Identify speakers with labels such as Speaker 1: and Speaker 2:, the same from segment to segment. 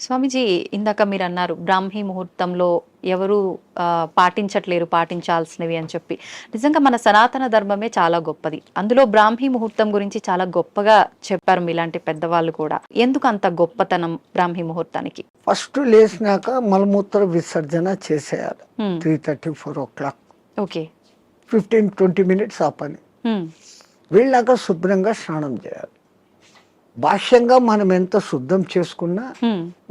Speaker 1: స్వామీజీ, ఇందాక మీరు అన్నారు బ్రాహ్మీ ముహూర్తంలో ఎవరు పాటించట్లేరు పాటించాల్సినవి అని చెప్పి. నిజంగా మన సనాతన ధర్మమే చాలా గొప్పది. అందులో బ్రాహ్మీ ముహూర్తం గురించి చాలా గొప్పగా చెప్పారు మీలాంటి పెద్దవాళ్ళు కూడా. ఎందుకు అంత గొప్పతనం బ్రాహ్మీ ముహూర్తానికి?
Speaker 2: ఫస్ట్ లేచినాక మలమూత్ర విసర్జన చేసేయాలి. 3:30, 4 o'clock.
Speaker 1: ఓకే.
Speaker 2: 15-20 minutes ఆ పని. వెళ్ళాక శుభ్రంగా స్నానం చేయాలి. బాహ్యంగా మనం ఎంత శుద్ధం చేసుకున్నా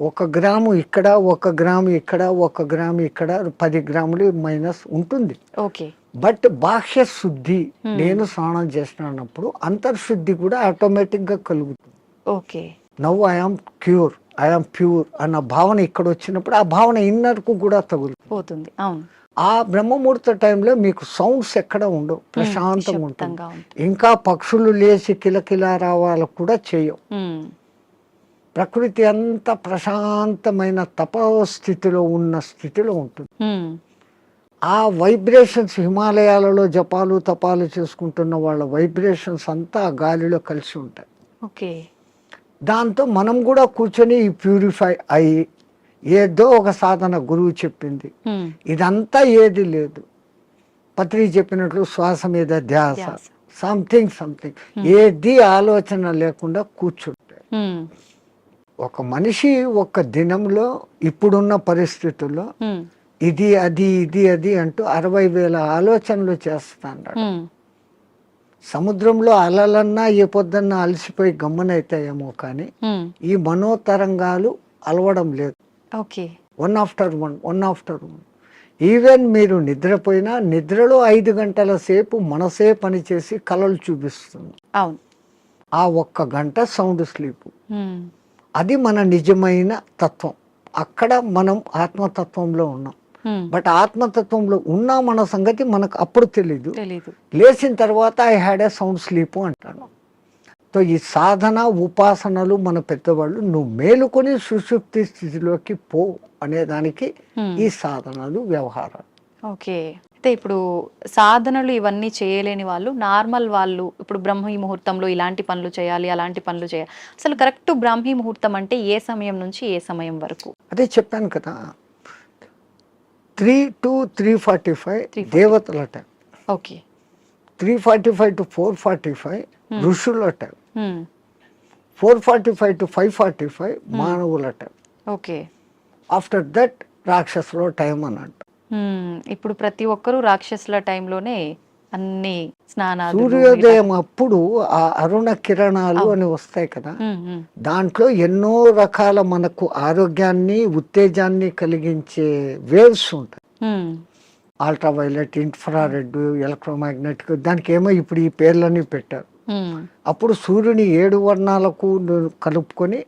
Speaker 2: 1 గ్రాము ఇక్కడ, 1 గ్రాము ఇక్కడ, 1 గ్రాము ఇక్కడ, 10 గ్రాములు మైనస్ ఉంటుంది.
Speaker 1: ఓకే.
Speaker 2: బట్ బాహ్య శుద్ధి, నేను స్నానం చేసినప్పుడు అంతర్శుద్ధి కూడా ఆటోమేటిక్ గా కలుగుతుంది.
Speaker 1: Okay.
Speaker 2: Now I am cure, I am pure అన్న భావన ఇక్కడ వచ్చినప్పుడు ఆ భావన ఇన్నర్ కు కూడా తగులుతుంది.
Speaker 1: అవును.
Speaker 2: ఆ బ్రహ్మముహూర్త టైంలో మీకు సౌండ్స్ ఎక్కడ ఉండవు, ప్రశాంతంగా ఉంటుంది. ఇంకా పక్షులు లేచి కిలకిల రావాలు కూడా చేయవు. ప్రకృతి అంత ప్రశాంతమైన తపస్థితిలో ఉన్న స్థితిలో ఉంటుంది. ఆ వైబ్రేషన్స్ హిమాలయాలలో జపాలు తపాలు చేసుకుంటున్న వాళ్ళ వైబ్రేషన్స్ అంతా ఆ గాలిలో కలిసి ఉంటాయి.
Speaker 1: ఓకే.
Speaker 2: దాంతో మనం కూడా కూర్చొని ప్యూరిఫై అయ్యి, ఏదో ఒక సాధన గురువు చెప్పింది, ఇదంతా ఏది లేదు, పత్రి చెప్పినట్లు శ్వాస మీద ధ్యాస, సంథింగ్ ఏది ఆలోచన లేకుండా కూర్చుంటే ఒక మనిషి ఒక దినంలో ఇప్పుడున్న పరిస్థితుల్లో ఇది అది అంటూ 60,000 ఆలోచనలు చేస్తాడు. సముద్రంలో అలలన్నా ఏ పొద్దున్నా అలసిపోయి గమ్మనైతాయేమో కానీ ఈ మనోతరంగాలు అలవడం లేదు. One after one. ఈవెన్ మీరు నిద్రపోయినా నిద్రలో 5 గంటల సేపు మనసే పనిచేసి కలలు చూపిస్తుంది. ఆ 1 గంట సౌండ్ స్లీప్. అది మన నిజమైన తత్వం. అక్కడ మనం ఆత్మతత్వంలో ఉన్నాం. బట్ ఆత్మతత్వంలో ఉన్నా మన సంగతి మనకు అప్పుడు తెలీదు. లేచిన తర్వాత I had a sound sleep అంటాను. సో ఈ సాధన ఉపాసనలు మన పెద్దవాళ్ళు నువ్వు మేలుకొని సుషుప్తి స్థితిలోకి పో అనేదానికి ఈ సాధనలు వ్యవహారాలు.
Speaker 1: ఓకే. అయితే ఇప్పుడు సాధనలు ఇవన్నీ చేయలేని వాళ్ళు, నార్మల్ వాళ్ళు ఇప్పుడు బ్రాహ్మీ ముహూర్తంలో ఇలాంటి పనులు చేయాలి, అలాంటి పనులు చేయాలి, అసలు కరెక్ట్ బ్రాహ్మీ ముహూర్తం అంటే ఏ సమయం నుంచి ఏ సమయం వరకు?
Speaker 2: అదే చెప్పాను కదా, 3 to 3:45 దేవతల టైం.
Speaker 1: ఓకే.
Speaker 2: 3:45 to 4:45 ఋషుల టైం. 4:45 to 5:45 మానవుల టైం.
Speaker 1: ఓకే.
Speaker 2: ఆఫ్టర్ దట్ రాక్షసుల టైం అన్నట్టు.
Speaker 1: ఇప్పుడు ప్రతి ఒక్కరూ రాక్షసుల టైంలోనే అన్ని స్నానాలు,
Speaker 2: సూర్యోదయం అప్పుడు ఆ అరుణ కిరణాలు అని వస్తాయి కదా, దాంట్లో ఎన్నో రకాల మనకు ఆరోగ్యాన్ని ఉత్తేజాన్ని కలిగించే వేవ్స్ ఉంటాయి. అల్ట్రావైలెట్, ఇన్ఫ్రారెడ్, ఎలక్ట్రోమాగ్నెటిక్, దానికి ఏమో ఇప్పుడు ఈ పేర్లన్నీ పెట్టారు. అప్పుడు సూర్యుని 7 వర్ణాలకు కలుపుకొని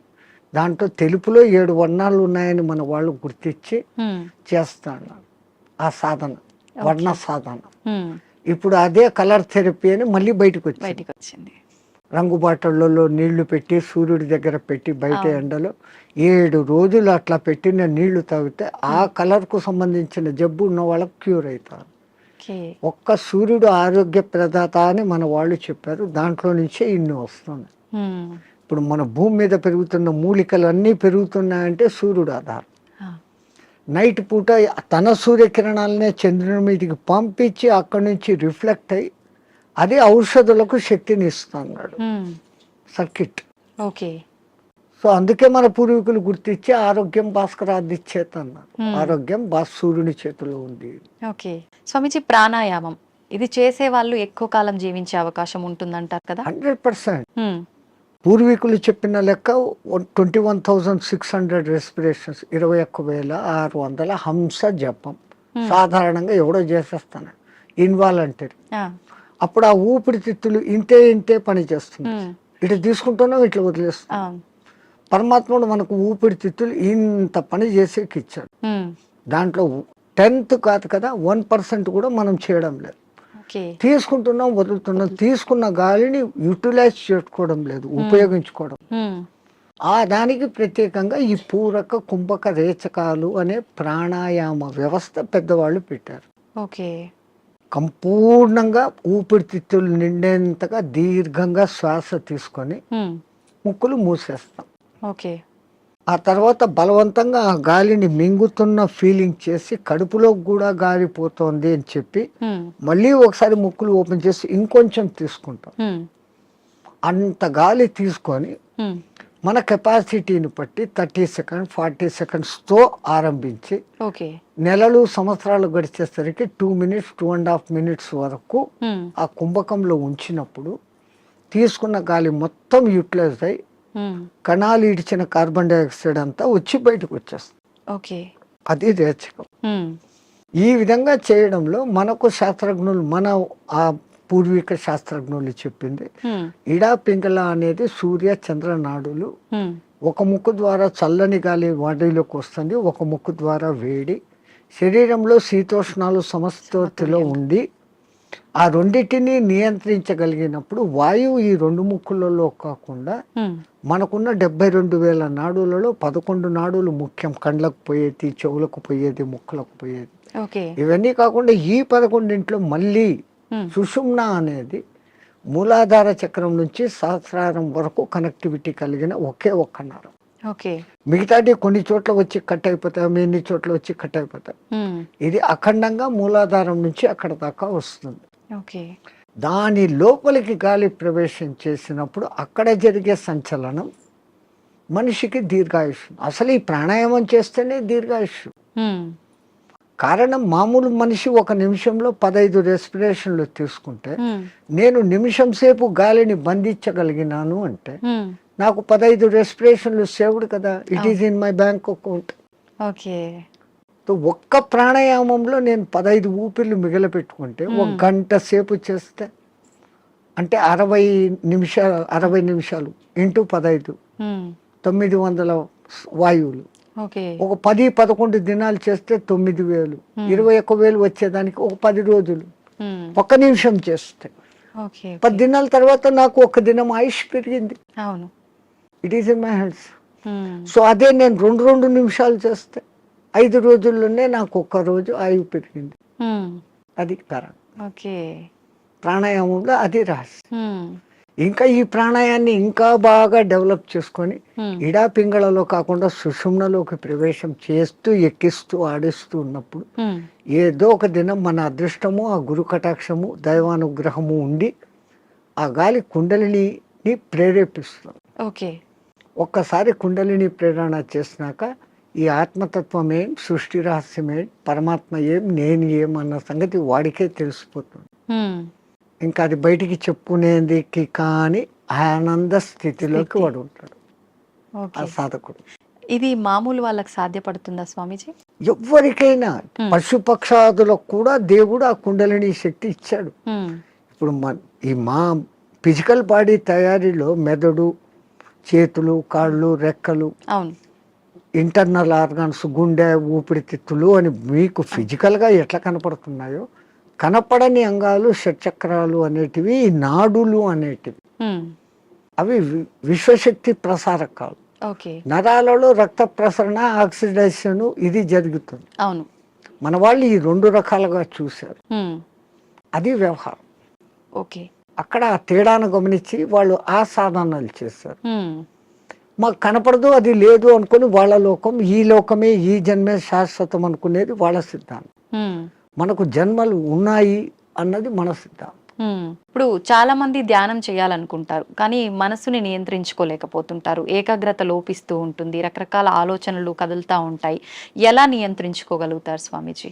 Speaker 2: దాంట్లో తెలుపులో 7 వర్ణాలు ఉన్నాయని మన వాళ్ళు గుర్తించి చేస్తాను ఆ సాధన, వర్ణ సాధన. ఇప్పుడు అదే కలర్ థెరపీ అని మళ్ళీ బయటకు వచ్చింది. రంగు బాటళ్ళలో నీళ్లు పెట్టి సూర్యుడి దగ్గర పెట్టి బయట ఎండలో 7 రోజులు అట్లా పెట్టిన నీళ్లు తాగితే ఆ కలర్ కు సంబంధించిన జబ్బు ఉన్న వాళ్ళకి క్యూర్ అవుతారు. ఒక్క సూర్యుడు ఆరోగ్య ప్రదాత అని మన వాళ్ళు చెప్పారు. దాంట్లో నుంచే ఇన్ని వస్తున్నాయి. ఇప్పుడు మన భూమి మీద పెరుగుతున్న మూలికలు అన్నీ పెరుగుతున్నాయంటే సూర్యుడు ఆధారం. నైట్ పూట తన సూర్యకిరణాలనే చంద్రుని మీదకి పంపించి అక్కడి నుంచి రిఫ్లెక్ట్ అయ్యి అది ఔషధులకు శక్తిని ఇస్తున్నాడు సర్కిట్.
Speaker 1: ఓకే.
Speaker 2: సో అందుకే మన పూర్వీకులు గుర్తించి ఆరోగ్యం భాస్కరాది చేత అన్నారు. ఆరోగ్యం సూర్యుని చేతిలో ఉంది.
Speaker 1: ఓకే. స్వామిజీ, ప్రాణాయామం ఇది చేసే వాళ్ళు ఎక్కువ కాలం జీవించే అవకాశం ఉంటుందంటారు కదా?
Speaker 2: 100%. పూర్వీకులు చెప్పిన లెక్క 21,600 రెస్పిరేషన్స్, 21,600 హంస జపం సాధారణంగా ఎవడో చేసేస్తాను ఇన్వాలంటరీ. అప్పుడు ఆ ఊపిరితిత్తులు ఇంతే పని చేస్తుంది. ఇట్లా తీసుకుంటున్నాం, ఇట్లా వదిలేస్తున్నాం. పరమాత్ముడు మనకు ఊపిరితిత్తులు ఇంత పని చేసేకి ఇచ్చాడు. దాంట్లో 10th కాదు కదా, 1% కూడా మనం చేయడం లేదు. తీసుకుంటున్నాం, వదులుతున్నాం. తీసుకున్న గాలిని యూటిలైజ్ చేసుకోవడం లేదు, ఉపయోగించుకోవడం. ఆ దానికి ప్రత్యేకంగా ఈ పూరక కుంభక రేచకాలు అనే ప్రాణాయామ వ్యవస్థ పెద్దవాళ్ళు పెట్టారు.
Speaker 1: ఓకే.
Speaker 2: సంపూర్ణంగా ఊపిరితిత్తులు నిండేంతగా దీర్ఘంగా శ్వాస తీసుకొని ముక్కులు మూసేస్తాం.
Speaker 1: ఓకే.
Speaker 2: ఆ తర్వాత బలవంతంగా ఆ గాలిని మింగుతున్న ఫీలింగ్ చేసి కడుపులో కూడా గాలి పోతోంది అని చెప్పి మళ్ళీ ఒకసారి ముక్కులు ఓపెన్ చేసి ఇంకొంచెం తీసుకుంటాం. అంత గాలి తీసుకొని మన కెపాసిటీని బట్టి 30 సెకండ్స్ 40 సెకండ్స్తో ఆరంభించి నెలలు సంవత్సరాలు గడిచేసరికి 2 మినిట్స్ 2.5 మినిట్స్ వరకు ఆ కుంభకంలో ఉంచినప్పుడు తీసుకున్న గాలి మొత్తం యూటిలైజ్ అయ్యి కణాలు ఇడిచిన కార్బన్ డైఆక్సైడ్ అంతా వచ్చి బయటకు వచ్చేస్తుంది. అది రేచకం. ఈ విధంగా చేయడంలో మనకు శాస్త్రజ్ఞులు మన ఆ పూర్వీక శాస్త్రజ్ఞులు చెప్పింది ఇడా పింగళ అనేది సూర్య చంద్ర నాడులు. ఒక ముక్కు ద్వారా చల్లని గాలి బాడీలోకి వస్తుంది, ఒక ముక్కు ద్వారా వేడి. శరీరంలో శీతోష్ణాలు సమస్థితిలో ఉండి ఆ రెండింటిని నియంత్రించగలిగినప్పుడు వాయువు ఈ 2 ముక్కులలో కాకుండా మనకున్న 72,000 నాడులలో 11 నాడులు ముఖ్యం. కండ్లకు పోయేది, చెవులకు పోయేది, ముక్కులకు పోయేది. ఇవన్నీ కాకుండా ఈ 11 మళ్ళీ సుషుమ్న అనేది మూలాధార చక్రం నుంచి సహస్రారం వరకు కనెక్టివిటీ కలిగిన ఒకే ఒక్క నరం. మిగతాది కొన్ని చోట్ల వచ్చి కట్ అయిపోతాయి, మిన్ని చోట్ల వచ్చి కట్ అయిపోతాయి. ఇది అఖండంగా మూలాధారం నుంచి అక్కడ దాకా వస్తుంది. దాని లోపలికి గాలి ప్రవేశం చేసినప్పుడు అక్కడ జరిగే సంచలనం మనిషికి దీర్ఘాయుష్. అసలు ఈ ప్రాణాయామం చేస్తేనే దీర్ఘాయుష్. కారణం మామూలు మనిషి ఒక నిమిషంలో 15 రెస్పిరేషన్లు తీసుకుంటే నేను నిమిషం సేపు గాలిని బంధించగలిగినాను అంటే నాకు 15 రెస్పిరేషన్లు సేవ్డ్ కదా. It is in my bank account. ఒక్క ప్రాణాయామంలో నేను 15 ఊపిర్లు మిగిలిపెట్టుకుంటే 1 గంట సేపు చేస్తే అంటే 60 నిమిషాలు ఇంటూ 15 900 వాయువులు. ఒక 10-11 దినాలు చేస్తే 9,000 21,000 వచ్చేదానికి ఒక 10 రోజులు 1 నిమిషం చేస్తే 10 దినాల తర్వాత నాకు 1 దినం ఆయుష్ పెరిగింది. It is in my hands. So అదే నేను 2 నిమిషాలు చేస్తే 5 రోజుల్లోనే నాకు 1 రోజు ఆయువు పెరిగింది. అది కారణం. ప్రాణాయామంలో అది రహస్యం. ఇంకా ఈ ప్రాణాయాన్ని ఇంకా బాగా డెవలప్ చేసుకొని ఇడా పింగళలో కాకుండా సుషుమ్నలోకి ప్రవేశం చేస్తూ ఎక్కిస్తూ ఆడిస్తూ ఉన్నప్పుడు ఏదో ఒక దినం మన అదృష్టము, ఆ గురు కటాక్షము, దైవానుగ్రహము ఉండి ఆ గాలి కుండలిని ప్రేరేపిస్తుంది. ఒక్కసారి కుండలిని ప్రేరణ చేసినాక ఈ ఆత్మతత్వం ఏం, సృష్టి రహస్యం ఏం, పరమాత్మ ఏం, నేను ఏం అన్న సంగతి వాడికే తెలిసిపోతుంది. ఇంకా అది బయటికి చెప్పుకునేది కానీ ఆనంద స్థితిలోకి వాడు ఉంటాడు ఆ సాధకుడు.
Speaker 1: ఇది మామూలు వాళ్ళకి సాధ్యపడుతుందా స్వామీజీ?
Speaker 2: ఎవరికైనా పశుపక్షాదులకు కూడా దేవుడు ఆ కుండలిని శక్తి ఇచ్చాడు. ఇప్పుడు మా ఫిజికల్ బాడీ తయారీలో మెదడు, చేతులు, కాళ్ళు, రెక్కలు, ఇంటర్నల్ ఆర్గాన్స్, గుండె, ఊపిరితిత్తులు అని మీకు ఫిజికల్గా ఎట్లా కనపడుతున్నాయో కనపడని అంగాలు షట్చక్రాలు అనేటివి, నాడులు అనేటివి అవి విశ్వశక్తి ప్రసారకాలు. నరాలలో రక్త ప్రసరణ, ఆక్సిడేషన్ ఇది జరుగుతుంది. మన వాళ్ళు ఈ 2 రకాలుగా చూశారు. అది వ్యవహారం. అక్కడ ఆ తేడాను గమనించి వాళ్ళు ఆ సాధనాలు చేశారు. మాకు కనపడదు, అది లేదు అనుకుని వాళ్ళ లోకం, ఈ లోకమే ఈ జన్మే శాశ్వతం అనుకునేది వాళ్ళ సిద్ధాంతం. మనకు జన్మలు ఉన్నాయి అన్నది మన సిద్ధాంతం.
Speaker 1: ఇప్పుడు చాలా మంది ధ్యానం చేయాలనుకుంటారు కానీ మనసుని నియంత్రించుకోలేకపోతుంటారు. ఏకాగ్రత లోపిస్తూ ఉంటుంది, రకరకాల ఆలోచనలు కదులుతూ ఉంటాయి. ఎలా నియంత్రించుకోగలుగుతారు స్వామీజీ?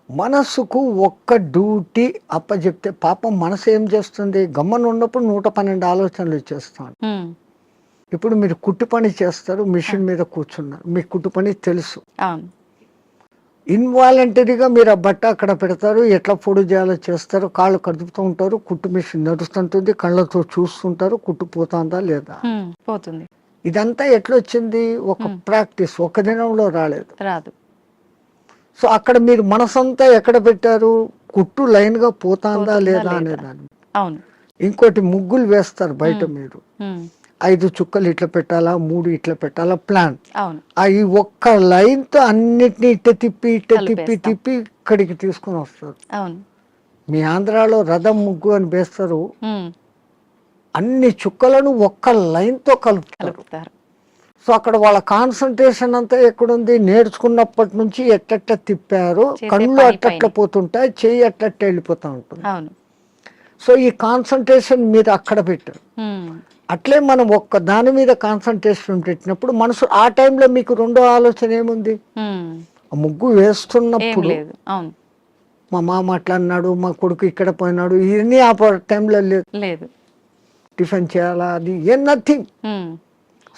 Speaker 2: మనసుకు ఒక్క డ్యూటీ అప్పచెప్తే పాపం మనసు ఏం చేస్తుంది? గమ్మన ఉన్నప్పుడు 112 ఆలోచనలు చేస్తాను. ఇప్పుడు మీరు కుట్టు పని చేస్తారు, మిషన్ మీద కూర్చున్నారు, మీకు కుట్టు పని తెలుసు. ఇన్వాలంటరీగా మీరు ఆ బట్ట అక్కడ పెడతారు, ఎట్లా పొడి చేయాలో చేస్తారు, కాళ్ళు కదుపుతూ ఉంటారు, కుట్టు మిషన్ నడుస్తుంటుంది, కళ్ళతో చూస్తుంటారు, కుట్టు పోతుందా లేదా
Speaker 1: పోతుంది.
Speaker 2: ఇదంతా ఎట్లొచ్చింది? ఒక ప్రాక్టీస్, ఒక దినంలో రాదు. సో అక్కడ మీరు మనసంతా ఎక్కడ పెట్టారు? కుట్టు లైన్ గా పోతుందా లేదా అనేదాన్ని. ఇంకోటి ముగ్గులు వేస్తారు బయట, మీరు 5 చుక్కలు ఇట్లా పెట్టాలా, 3 ఇట్లా పెట్టాలా ప్లాన్. ఈ ఒక్క లైన్ తో అన్నిటినీ ఇట్ట తిప్పి ఇక్కడికి తీసుకుని వస్తారు. మీ ఆంధ్రాలో రథం ముగ్గు అని వేస్తారు, అన్ని చుక్కలను ఒక్క లైన్ తో కలుపుతారు. సో అక్కడ వాళ్ళ కాన్సన్ట్రేషన్ అంతా ఎక్కడుంది, నేర్చుకున్నప్పటి నుంచి ఎట్టట్ట తిప్పారు,
Speaker 1: చేసే
Speaker 2: కళ్ళు
Speaker 1: పని
Speaker 2: అట్టట్ల పోతుంటాయి, చెయ్యి అట్టట్ట వెళ్ళిపోతూ ఉంటుంది.
Speaker 1: అవును.
Speaker 2: సో ఈ కాన్సన్ట్రేషన్ మీరు అక్కడ పెట్టారు. అట్లే మనం ఒక్క దాని మీద కాన్సన్ట్రేషన్ పెట్టినప్పుడు మనసు ఆ టైంలో మీకు రెండో ఆలోచన ఏముంది, ఆ ముగ్గు
Speaker 1: ఏం
Speaker 2: వేస్తున్నప్పుడు
Speaker 1: లేదు. అవును.
Speaker 2: మా మామ అట్లా అన్నాడు, మా కొడుకు ఇక్కడ పోయినాడు, ఇవన్నీ ఆ టైంలో లేదు.
Speaker 1: లేదు.
Speaker 2: టిఫిన్ చేయాలా, అది ఏం నథింగ్.
Speaker 1: ఉమ్.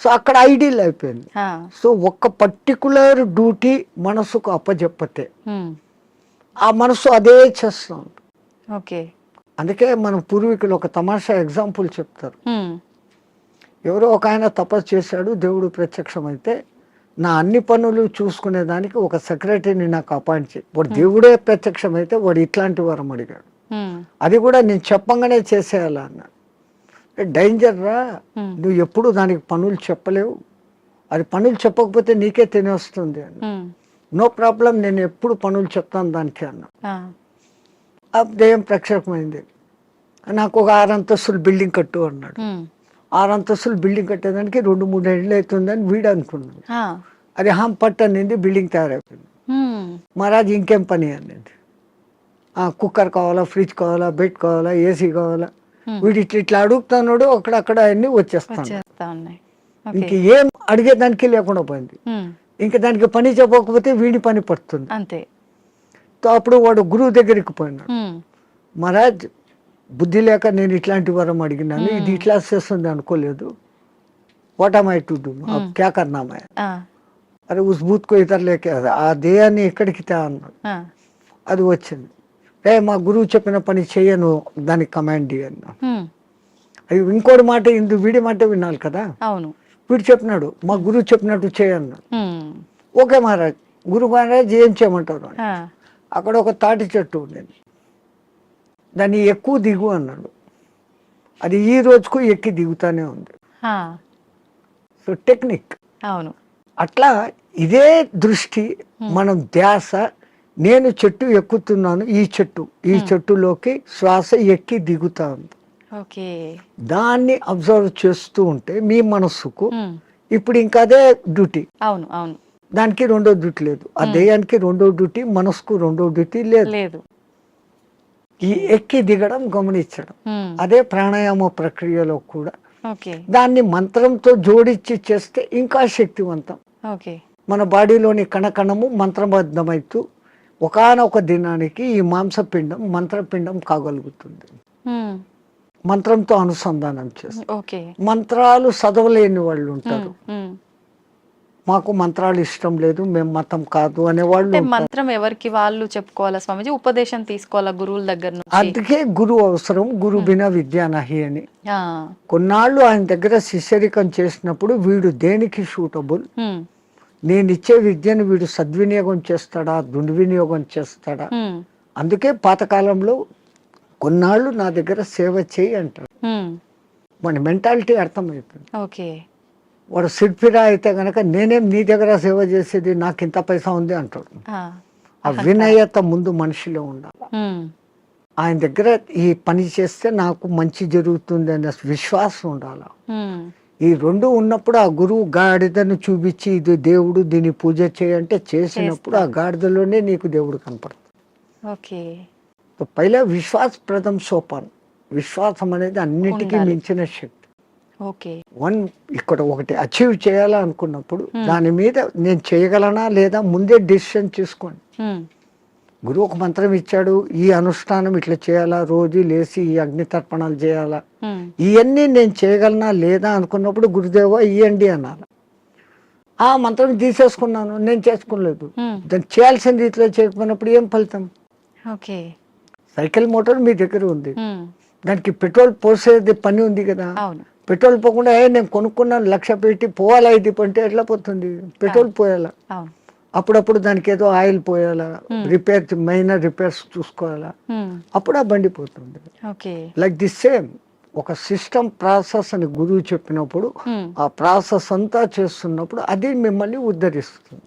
Speaker 2: సో అక్కడ ఐడియల్ అయిపోయింది.
Speaker 1: ఆ.
Speaker 2: సో ఒక్క పర్టికులర్ డ్యూటీ మనసుకు అప్పచెప్పతే
Speaker 1: ఉమ్.
Speaker 2: ఆ మనసు అదే చేస్తాం.
Speaker 1: ఓకే.
Speaker 2: అందుకే మన పూర్వీకులు ఒక తమాషా ఎగ్జాంపుల్ చెప్తారు.
Speaker 1: ఉమ్.
Speaker 2: ఎవరో ఒక ఆయన తపస్సు చేశాడు, దేవుడు ప్రత్యక్షమైతే నా అన్ని పనులు చూసుకునేదానికి ఒక సెక్రటరీని నాకు అపాయింట్ చేయి. వాడు దేవుడే ప్రత్యక్షమైతే వాడు ఇట్లాంటి వరం అడిగాడు.
Speaker 1: ఉమ్.
Speaker 2: అది కూడా నేను చెప్పంగానే చేసేయాలా అన్నాడు. డేంజర్ రా, నువ్వు ఎప్పుడు దానికి పనులు చెప్పలేవు, అది పనులు చెప్పకపోతే నీకే తినేస్తుంది అని.
Speaker 1: ఉమ్.
Speaker 2: నో ప్రాబ్లం, నేను ఎప్పుడు పనులు చెప్తాను దానికి అన్నా.
Speaker 1: ఆ.
Speaker 2: ఆ దెయ్యం ప్రత్యక్షమైంది. నాకు ఒక 6 అంతస్తులు బిల్డింగ్ కట్టు అన్నాడు.
Speaker 1: ఉమ్.
Speaker 2: 6 అంతస్తులు బిల్డింగ్ కట్టేదానికి 2-3 ఏళ్ళు అవుతుందని వీడు అనుకున్నాడు.
Speaker 1: ఆ.
Speaker 2: అది పట్టు అనింది, బిల్డింగ్ తయారైపోయింది.
Speaker 1: ఉమ్.
Speaker 2: మహారాజ్ ఇంకేం పని అనింది. కుక్కర్ కావాలా, ఫ్రిడ్జ్ కావాలా, బెడ్ కావాలా, ఏసీ కావాలా, వీడు ఇట్లా అడుగుతున్నాడు, అక్కడక్కడ అన్ని వచ్చేస్తాను.
Speaker 1: వచ్చేస్తా ఉన్నాయి.
Speaker 2: ఇంక ఏం అడిగేదానికి లేకుండా పోయింది.
Speaker 1: ఉమ్.
Speaker 2: ఇంకా దానికి పని చెప్పకపోతే వీడి పని పడుతుంది.
Speaker 1: అంతే.
Speaker 2: సో అప్పుడు వాడు గురువు దగ్గరికి పోయినాడు.
Speaker 1: ఉమ్.
Speaker 2: మహారాజ్ బుద్ధి లేక నేను ఇట్లాంటి వరం అడిగినాను, ఇది ఇట్లా చేస్తుంది అనుకోలేదు, what am I to do, క్యా కర్నా మై.
Speaker 1: ఆ.
Speaker 2: అరే ఉస్ బూత్ కో ఇతర లేకే ఆ దేయాన్ని ఎక్కడికి తా అన్నాడు.
Speaker 1: ఆ.
Speaker 2: అది వచ్చింది. మా గురువు చెప్పిన పని చెయ్యను, దానికి కమాండ్ అన్నా.
Speaker 1: ఉమ్.
Speaker 2: అది ఇంకోటి మాట, వీడి మాట వినాలి కదా.
Speaker 1: అవును.
Speaker 2: వీడు చెప్పినాడు, మా గురువు చెప్పినట్టు చేయన్నాడు.
Speaker 1: ఉమ్.
Speaker 2: ఓకే మహారాజ్, గురు మహారాజ్ ఏం చేయమంటారు అని.
Speaker 1: ఆ.
Speaker 2: అక్కడ ఒక తాటి చెట్టు ఉండేది, దాన్ని ఎక్కువ దిగు అన్నాడు. అది ఈ రోజుకు ఎక్కి దిగుతానే ఉంది.
Speaker 1: ఆ.
Speaker 2: So technique.
Speaker 1: అవును.
Speaker 2: అట్లా ఇదే దృష్టి, మనం ధ్యాస, నేను చెట్టు ఎక్కుతున్నాను, ఈ చెట్టులోకి శ్వాస ఎక్కి దిగుతా ఉంది.
Speaker 1: ఓకే.
Speaker 2: దాన్ని అబ్జర్వ్ చేస్తూ ఉంటే మీ మనస్సుకు
Speaker 1: ఉమ్.
Speaker 2: ఇప్పుడు ఇంకా అదే డ్యూటీ.
Speaker 1: అవును. అవును.
Speaker 2: దానికి రెండో డ్యూటీ లేదు, ఆ దేయానికి రెండో డ్యూటీ, మనసుకు రెండో డ్యూటీ లేదు.
Speaker 1: లేదు.
Speaker 2: ఈ ఎక్కి దిగడం గమనించడం,
Speaker 1: ఉమ్.
Speaker 2: అదే ప్రాణాయామ ప్రక్రియలో కూడా
Speaker 1: ఓకే.
Speaker 2: దాన్ని మంత్రంతో జోడించి చేస్తే ఇంకా శక్తివంతం.
Speaker 1: ఓకే.
Speaker 2: మన బాడీలోని కణకణము మంత్రబద్ధమైతూ ఒకానొక దినానికి ఈ మాంసపిండం మంత్రపిండం కాగలుగుతుంది.
Speaker 1: ఉమ్.
Speaker 2: మంత్రంతో అనుసంధానం చేస్తారు.
Speaker 1: ఓకే.
Speaker 2: మంత్రాలు చదవలేని వాళ్ళు ఉంటారు,
Speaker 1: ఉమ్.
Speaker 2: మాకు మంత్రాలు ఇష్టం లేదు, మేము మతం కాదు అనేవాళ్ళు
Speaker 1: అంటే
Speaker 2: ఉంటారు.
Speaker 1: మంత్రం ఎవరికి వాళ్ళు చెప్పుకోవాలా స్వామిజీ, ఉపదేశం తీసుకోవాలా గురువుల దగ్గర నుంచి?
Speaker 2: అందుకే గురువు అవసరం, గురు బినా విద్యా నహి అని.
Speaker 1: ఆ.
Speaker 2: కొన్నాళ్ళు ఆయన దగ్గర శిష్యరికం చేసినప్పుడు వీడు దేనికి సూటబుల్,
Speaker 1: ఉమ్.
Speaker 2: నేను ఇచ్చే విద్యను వీడు సద్వినియోగం చేస్తాడా, దుర్వినియోగం చేస్తాడా.
Speaker 1: ఉమ్.
Speaker 2: అందుకే పాతకాలంలో కొన్నాళ్ళు నా దగ్గర సేవ చేయి అంటారు.
Speaker 1: ఉమ్.
Speaker 2: మన మెంటాలిటీ అర్థమైపోయింది.
Speaker 1: ఓకే.
Speaker 2: వాడు సిడ్ఫిరా అయితే గనక నేనేం నీ దగ్గర సేవ చేసేది, నాకు ఇంత పైసా ఉంది అంటాడు.
Speaker 1: ఆ.
Speaker 2: ఆ వినయత ముందు మనిషిలో ఉండాలి.
Speaker 1: ఉమ్.
Speaker 2: ఆయన దగ్గర ఈ పని చేస్తే నాకు మంచి జరుగుతుంది అనే విశ్వాసం ఉండాలి.
Speaker 1: ఉమ్.
Speaker 2: ఈ రెండు ఉన్నప్పుడు ఆ గురువు గాడిదను చూపించి ఇది దేవుడు, దీన్ని పూజ చేయంటే చేసినప్పుడు ఆ గాడిదలోనే నీకు దేవుడు కనపడుతుంది.
Speaker 1: ఓకే.
Speaker 2: పైలా విశ్వాస ప్రథం సోపాన్. విశ్వాసం అనేది అన్నిటికీ మించిన శక్తి.
Speaker 1: ఓకే.
Speaker 2: ఇక్కడ ఒకటి అచీవ్ చేయాలనుకున్నప్పుడు దాని మీద నేను చేయగలనా లేదా ముందే డిసిషన్ తీసుకోండి.
Speaker 1: ఉమ్.
Speaker 2: గురువు ఒక మంత్రం ఇచ్చాడు, ఈ అనుష్ఠానం ఇట్లా చేయాలా, రోజు లేచి ఈ అగ్ని తర్పణాలు చేయాలా,
Speaker 1: ఉమ్.
Speaker 2: ఇవన్నీ నేను చేయగలనా లేదా అనుకున్నప్పుడు గురుదేవా ఇయ్యండి అనాలి. ఆ మంత్రం తీసేసుకున్నాను, నేను చేసుకోలేదు,
Speaker 1: ఉమ్.
Speaker 2: దాన్ని చేయాల్సిన రీతిలో చేయకపోయినప్పుడు ఏం ఫలితం?
Speaker 1: ఓకే.
Speaker 2: సైకిల్ మోటార్ మీ దగ్గర ఉంది,
Speaker 1: ఉమ్.
Speaker 2: దానికి పెట్రోల్ పోసేది పని ఉంది కదా.
Speaker 1: అవును.
Speaker 2: పెట్రోల్ పోకుండా నేను కొనుక్కున్నాను 1,00,000 పెట్టి పోవాలా ఇది అంటే ఎట్లా పోతుంది? పెట్రోల్ పోయాలా,
Speaker 1: అవును.
Speaker 2: అప్పుడప్పుడు దానికి ఏదో ఆయిల్ పోయాలా, రిపేర్ మైనర్ రిపేర్స్ చూసుకోవాలా,
Speaker 1: ఉమ్.
Speaker 2: అప్పుడు ఆ బండి పోతుంది.
Speaker 1: ఓకే.
Speaker 2: లైక్ ది సేమ్ ఒక సిస్టమ్ ప్రాసెస్ అని గురువు చెప్పినప్పుడు
Speaker 1: ఉమ్.
Speaker 2: ఆ ప్రాసెస్ అంతా చేస్తున్నప్పుడు అది మిమ్మల్ని ఉద్ధరిస్తుంది.